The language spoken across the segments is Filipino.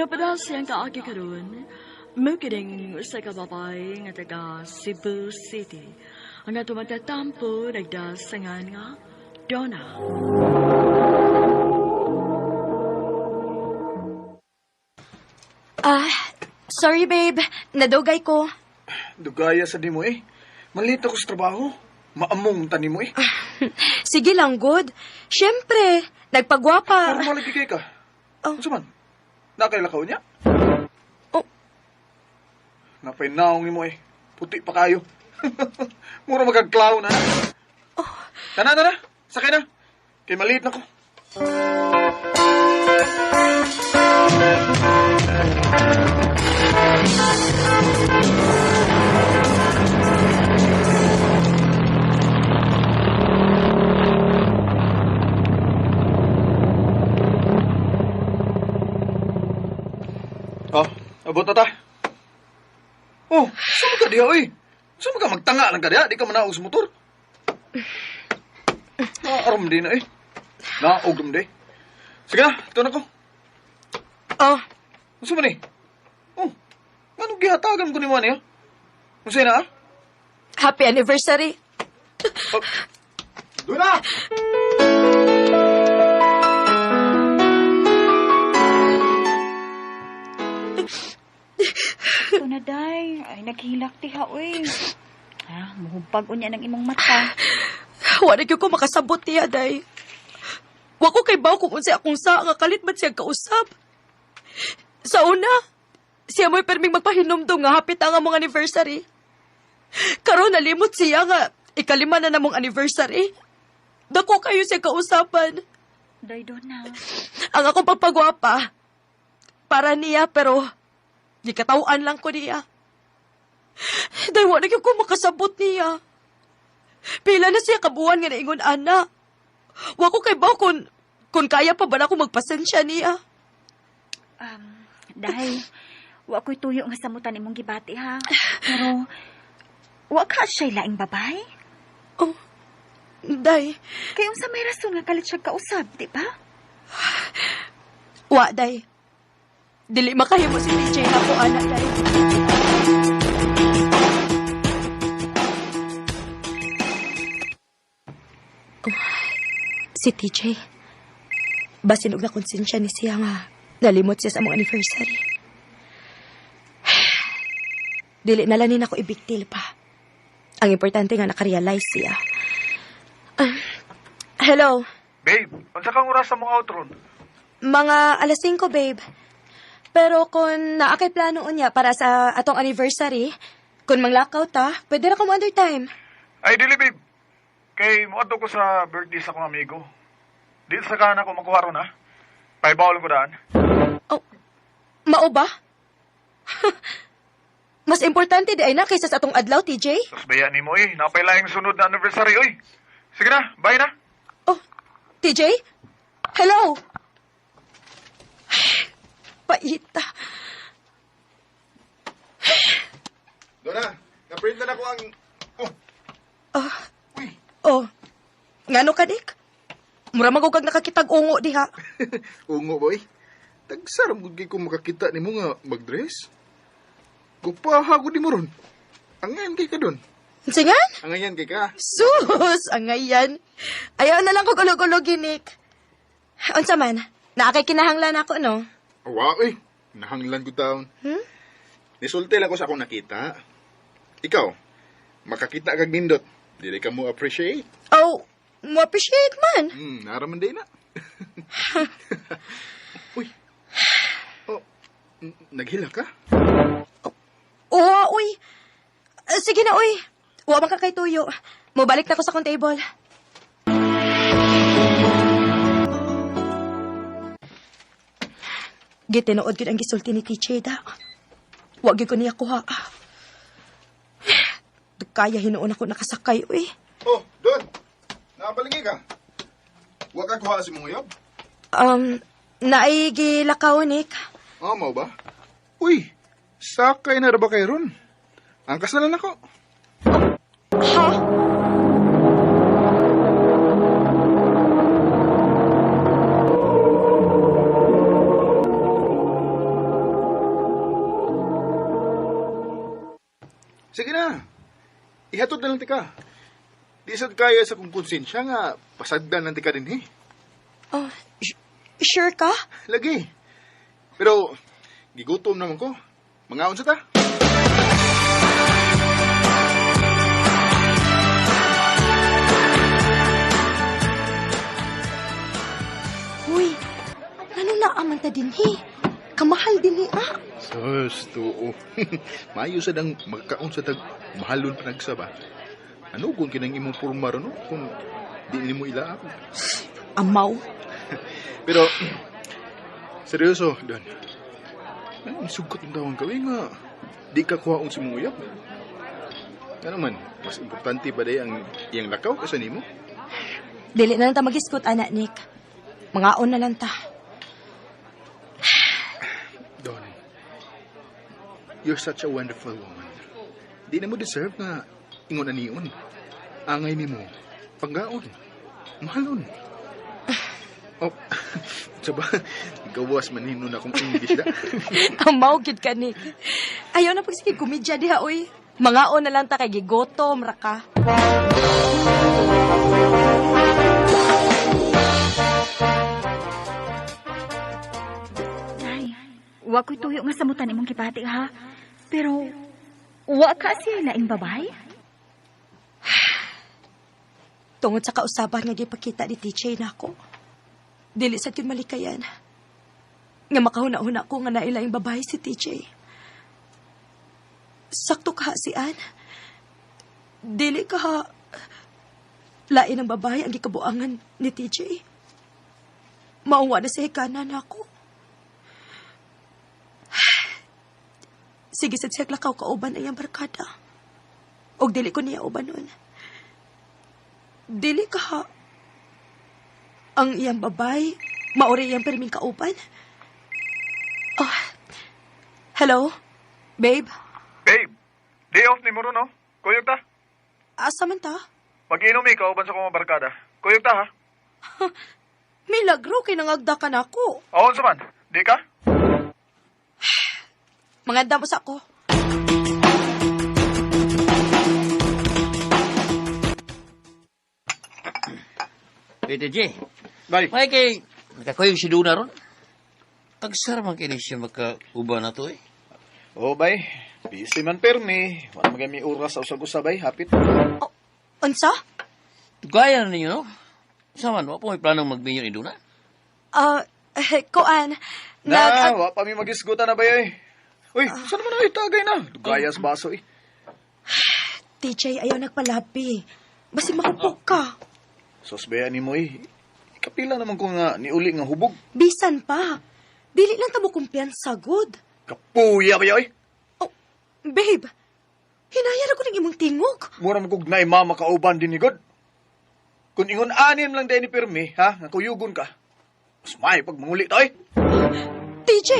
Napadal siyang kaagi karon. Mukiring sa kababay nga taga Cebu City. Ang ato magtatampo nagdasangan nga Donna. Sorry babe, nadugay ko. Dugaya sa di mo eh. Malito ko sa trabaho. Maamong tani mo eh. Sige lang, good. Siyempre, nagpagwapa. Para malagigay ka. Oh. Ano man? Nakailakaw niya? Oh. Napay naong ni mo eh. Puti pa kayo. Mura magagklaw na. Oh. Tana. Sakay na. Kay maliit na ko. Abot na ta. Oh, saan ka diya, oy? Saan ka magtanga lang ka diya? Di ka manaog sa motor. Naaram din na eh. Naog din. Sige na, ito na ko. Oh, Masa man eh? Oh, anong gihatagan ko ni Manny, ha? Masa na, ha? happy anniversary. Oh. Doon na! Ito na, day. Ay, naghilak ti ha, uy. Muhubag unya ng imong mata. Wala gyud ko makasabot niya, day. Wa ko kay baw kung unsay akong sa nga kalit man siya kausap. Sa una, siya mo'y perming magpahinomdom nga hapit ang among anniversary. Karon nalimot siya nga ikalima na namong anniversary. Dako kayo siya kausapan. Day, Donna. Ang akong pagpagwapa, para niya pero gikatawan lang ko niya. Dahil wala gyud ko makasabot niya. Pila na siya kabuan nga naingon ana. Wa ko kay baw kung kaya pa ba na ako magpasensya niya. Dahil, wa ko'y tuyo nga samutan imong gibati, ha? Pero, wa ka siya'y laing babay? Oh, day. Kaya unsa may rason nga kalit siya kausap, di ba? Wa, day. Dili makahimo si DJ na ko, anak, day. Oh, si TJ. Basinog na konsensya ni siya nga nalimot siya sa among anniversary. Dili na lanin ako ibigtil pa. Ang importante nga nakarealize siya. Hello. Babe, unsa kang oras sa mong outron? Mga 5:00, babe. Pero kung naakay plano unya para sa atong anniversary, kung manglakaw ta, pwede na ko mo under time. Ay, dili, babe. Kay muadto ko sa birthday sa akong amigo. Di sa kana ko makuha ron, ha? Paibawal ko daan. Oh, mao ba? Mas importante di ay na kaysa sa atong adlaw, TJ. Sus, bayan ni mo eh. Napailayang sunod na anniversary, oy. Sige na, bye na. Oh, TJ? Hello? Paita. Doon na, na-print na ko ang... Oh, uy. Oh, ngano ka, Dick? Mura magugag nakakitag-ungo diha. Ungo, boy. Tagsaram gud kay ko makakita nimo nga mag-dress. Kupahagod di mo ron. Angan kay ka doon. Singan? Angan kay ka. Sus, ang ngayan. Ayaw na lang ko gulog-gulogin, Nick. Unsa man, naakay kinahanglan ako, no? Awa, eh. Nahanglan ko taon. Nisulti lang ko sa akong nakita. Ikaw, makakita kag nindot. Dili ka mo appreciate. Oh, mo appreciate man. Naraman din na. Uy. Oh, naghila ka? Oo, uy. Sige na, uy. Huwag man ka kay tuyo. Mubalik na ko sa kong table. Gitinood yun ang gisulti ni Teacher da. Huwag yun ko niya kuha. Kaya hinuon ako nakasakay, uy. Oh, doon. Nakabalingay ka. Huwag ka kuha si mong uyab. Naigilakaw, Nick. Mau ba? Uy, sakay na ba kayo ron? Angkas na lang ako. Ha? ihatod na lang tika. Di sad kaya sa kong konsensya nga pasagdan lang tika din eh. Oh, sure ka? Lagi. Pero, gigutom naman ko. Mangaon sa ta. Uy, ano na aman ta din Kamahal din Sus, tuo. Maayo sa dang magkaon sa tag mahalon panagsaba. Ano kung kinang imong porma no? Kung di nimo ilaap. Amaw. Pero, seryoso, Don. Ano, sugot ang tawang gawin nga. Di ka kuhaon si mong uyap. Ano man, mas importante ba day ang iyang lakaw kasi nimo? Dili na lang ta mag-iskot, anak, Nick. Mangaon na lang ta. Don, you're such a wonderful woman. Di na mo deserve nga ingon anion. Angay nimo, panggaon, mahalon. Oh, saba, gawas manino na akong English da. Amaw, gid ka, Nick. Ayaw na pag sige komedya diha, uy. Mangaon na lang ta kay gigotom ra ka. Ay, wa ko'y tuyo nga samutan imong gibati ha. Pero, wa ka siya laing babay? Tungod sa kausaban nga gipakita ni TJ nako. Dili sad yun malikayan. Nga makahuna-huna ko nga nailaing babae si TJ. Sakto ka si Ann. Dili ka lain ang babae ang gikabuangan ni TJ. Mauwa na sa hikanan ako. Sige sad siya lakaw kauban ay ang barkada. Og dili ko niya uban nun. Dili ka ang iyang babay, maori iyang perming kauban. Oh, hello? Babe? Babe, day off ni mo ron, no? Kuyog ta. Asa man ta? Mag-inom ikaw, uban sa kong barkada. Kuyog ta, ha? Milagro, kinangagda ka na ako. Awon sa man, di ka? Manganda mo sa ako. Pwede, J. Bye. May kay, nakakoy si Duna ron. Tagsara man kini siya magkauba na to eh. Oh, bay. Busy man permi. Wala magami oras sa usag-usabay, hapit. Oh, unsa? Gaya na ninyo, no? Saman, wa po may planong magbinyo ni Duna. Koan. Na, wa pa mi magisgutan na ba eh. Uy, saan naman ay tagay na? Dugayas baso eh. TJ, ayaw nagpalabi. Basi mahupok ka. Sosbean ni mo eh. Kapila naman ko nga niuli nga hubog. Bisan pa. Dili lang tamo kumpiyansa, good. Kapuya ba eh? Oh, babe. Hinayar ako ng imong tingog. Mura mo kog na mama kauban din ni God. Kung ingon anim lang din ni Permi, ha? Nga kuyugon ka. Mas may pag manguli to eh. TJ!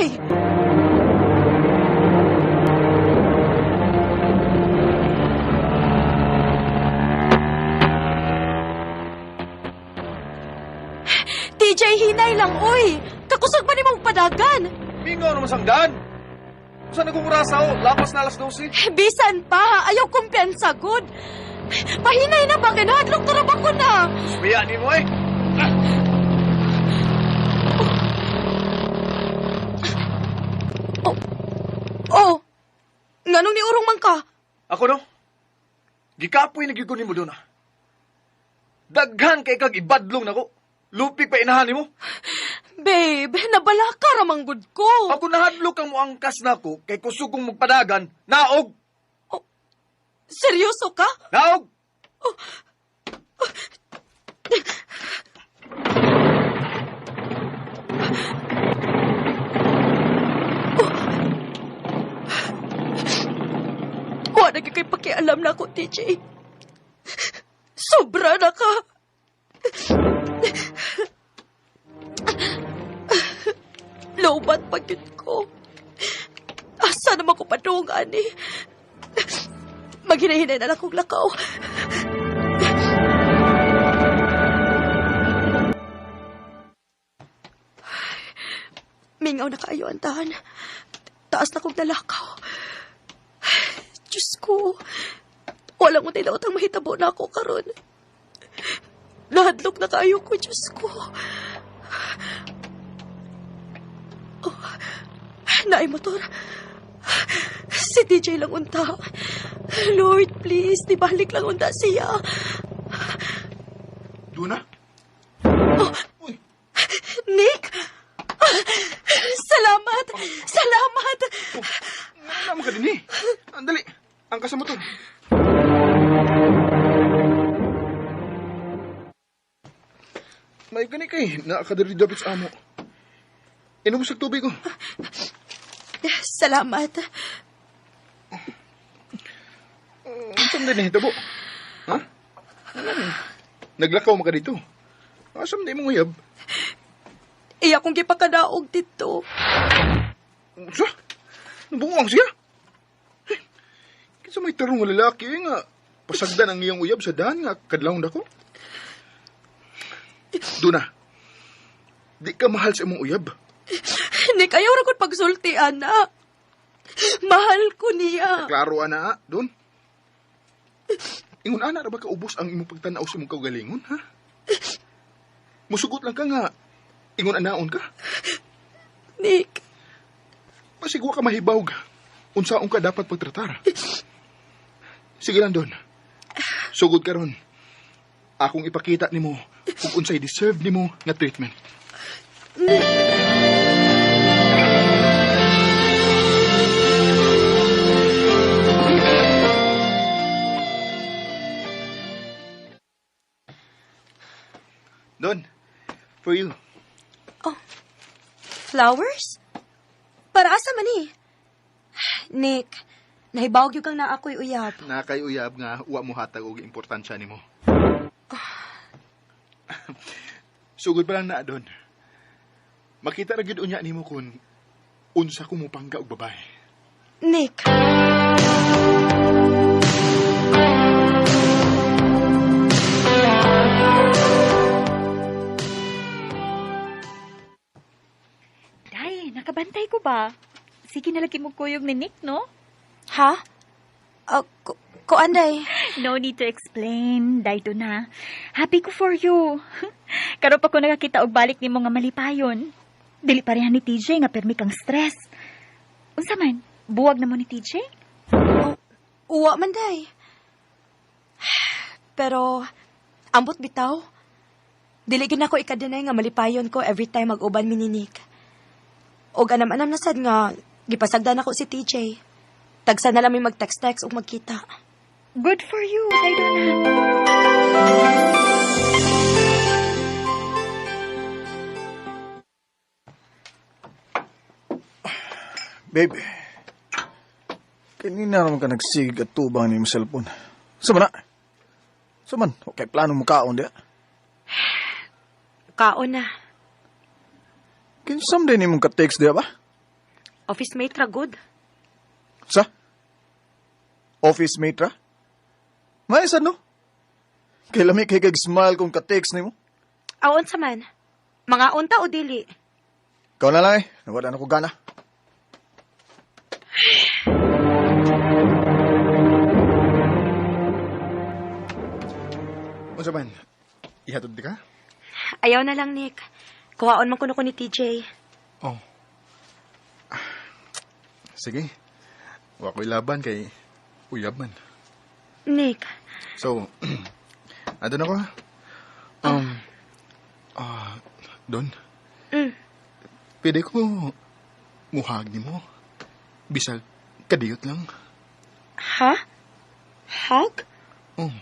TJ, hinay lang, oy! Kakusog ba ni mong padagan? Mingaw naman sang daan. Saan akong orasaw? Lapas na alas 12. Bisan pa, ayaw kumpiyansa, good. Pahinay na ba? Kinahadlok turabak ko na. Suya ni mo eh. Oh, nganong ni urong man ka? Ako no? Gikapoy nagigon mo doon ah. Daghan kay kag ibadlong nako. Lupig pa inahan mo. Babe, nabala ka ramang good ko. Ako nahadlok ang mo angkas nako kay kusugong magpadagan. Naog! Seryoso ka? Naog! Wala na kay pakialam na ako, TJ. Sobra na ka. Lobat pagod ko. Asa naman ko padungan eh. Maghinahinay na lang kong lakaw. Mingaw na kayo ang tahan. Taas na kong nalakaw. Diyos ko. Wala mo tilaot ang mahitabo na ako karon. Nahadlok na kayo ko, Diyos ko. Oh, naay motor. Si DJ lang unta. Lord, please, dibalik lang unta siya. Duna? Nick! Salamat! Salamat! Naman ka din eh. Andali, angkas sa motor. May gani kay, nakakadari-dapit sa amo. Inom sa tubig ko. Salamat. Asam din eh, tabo. Ha? Naglakaw mo ka dito. Asam din mong uyab. Iya kong gipakadaog dito. Sa? Nabuang siya? Kinsa may tarong nga lalaki nga pasagdan ang iyong uyab sa daan nga kadlawon dako? Duna, di ka mahal sa imong uyab. Nick, ayaw ra ko't pagsulti, anak. Mahal ko niya. Klaro ana, Don. Ingon ana ra ba ka ubos ang imong pagtanaw sa imong kaugalingon, ha? Musugot lang ka nga. Ingon anaon ka. Nick, Pasigwa ka mahibawg. Unsaon ka dapat pagtratar. Sige lang, Don. Sugod ka ron. Akong ipakita nimo kung unsay deserve nimo nga treatment. Don, for you. flowers? Para asa man eh? Nick, nahibawag yung kang na ako'y uyab. Nakay uyab nga wa mo hatag og importansya nimo. Sugod pa lang na, Don. Makita ra gyud unya nimo kun unsa ko mo pangga og babae. Nick. Day, nakabantay ko ba? Sige na lagi mo kuyog ni Nick, no? Ha? Anday. No need to explain. Day to na. Happy ko for you. Karo pa ko nakakita og balik ni mo nga malipayon. Dili pareha ni TJ nga permi kang stress. Unsa man? Buwag na mo ni TJ? Uwa man, day. Pero, ambot bitaw. Dili gid ako ikadenay nga malipayon ko every time mag-uban mi ni Nick. Og anam-anam na sad nga gipasagdan ako si TJ. Tagsa na lang may mag-text-text o magkita. Good for you, Day na. Baby, kanina naman ka nagsig at tubang ni mo cellphone. Sama na? Saman, okay, plano mo kaon diya. Kaon na. Kinsam din mong ka-text diya ba? Office mate ra good. Sa? Office mate ra? Maisan no? Kay lami kay kag-smile kung ka-text ni mo. Awon sa man. Mga unta o dili? Ikaw na lang eh, nawala na ko gana. Unsa man? Ihatod di ka? Ayaw na lang, Nick. Kuhaon man kuno ko ni TJ. Oh. Sige. Wa ko'y laban kay uyab man. Nick. So, andun ako. Don. Pwede ko muhag ni mo. Bisag kadiyot lang. Ha? Hug? Oh.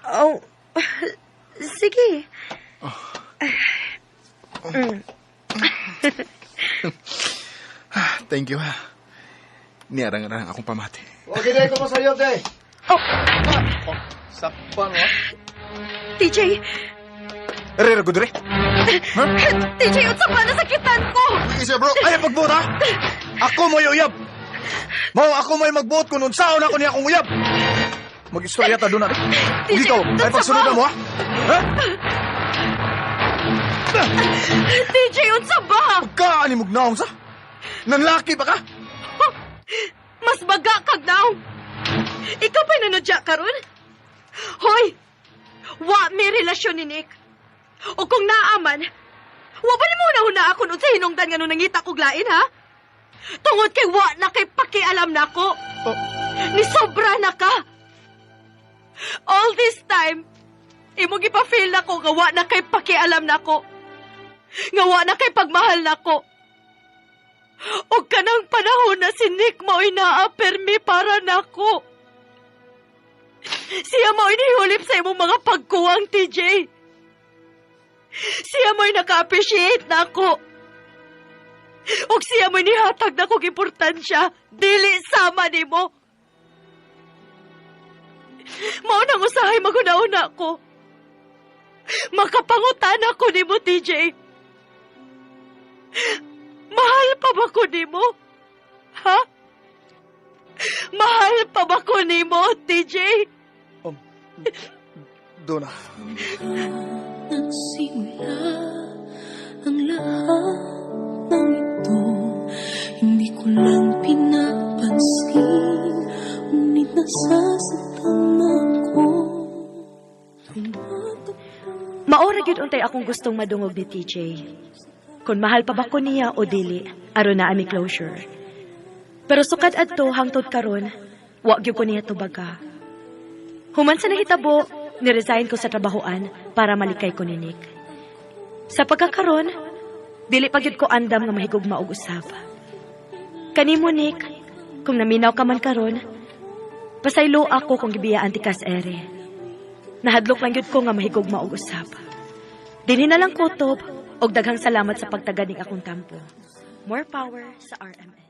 Oh, sige. Thank you, ha. Niarang-arang akong pamati. Okay, day ko masayop, day. Oh, Sakpan mo. TJ! Rera ko dire. TJ, unsa ba nasakitan ko? Isa, bro. Ay, pagbuot ha? Ako mo uyab. Mao ako may magbuot kung unsaon ako niya akong uyab. Mag-istorya ta doon na. Dito, ay pagsunod na mo ha? Ha? TJ, unsa ba? Pagkaan ni mugnaong sa? Nanlaki pa ka? Mas baga kag now. Ikaw pa nanodya karon? Hoy! Wa may relasyon ni Nick. O kung naaman, wa ba ni mo na ako nun sa hinungdan nga nung nangita kog lain, ha? Tungod kay wa na kay pakialam na ko. Ni sobra na ka. All this time, imo gipa-feel na ko nga wa na kay pakialam na ko. Nga wa na kay pagmahal na ko. O kanang panahon na si Nick mo'y naapermi para nako. Siya mo'y nihulip sa imong mga pagkuwang, TJ. Siya mo'y naka-appreciate na ako. O siya mo'y nihatag na kong importansya, dili sama ni mo. Maunang usahay maguna-una ko. Makapangutan ako ni mo, TJ. Mahal pa ba ko ni mo? Ha? Mahal pa ba ko ni mo, TJ? Donna. Nagsimula ang lahat ng ito. Hindi ko lang pinapansin, ngunit nasasaktan ako. Maura gyud untay akong gustong madungog ni TJ. Kung mahal pa ba ko niya o dili, aron na ami closure. Pero sukad adto hangtod karon, wa gyud ko niya tubaga. Human sa nahitabo, niresign ko sa trabahoan para malikay ko ni Nick. Sa pagkakaron, dili pa gyud ko andam nga mahigugma og usab. Kanimo, Nick, kung naminaw ka man karon, pasaylo ako kung gibiyaan ti kas ere. Nahadlok lang gyud ko nga mahigugma og usab. Dinhi na lang kutob og daghang salamat sa pagtaganing akong tampo. More power sa RMN.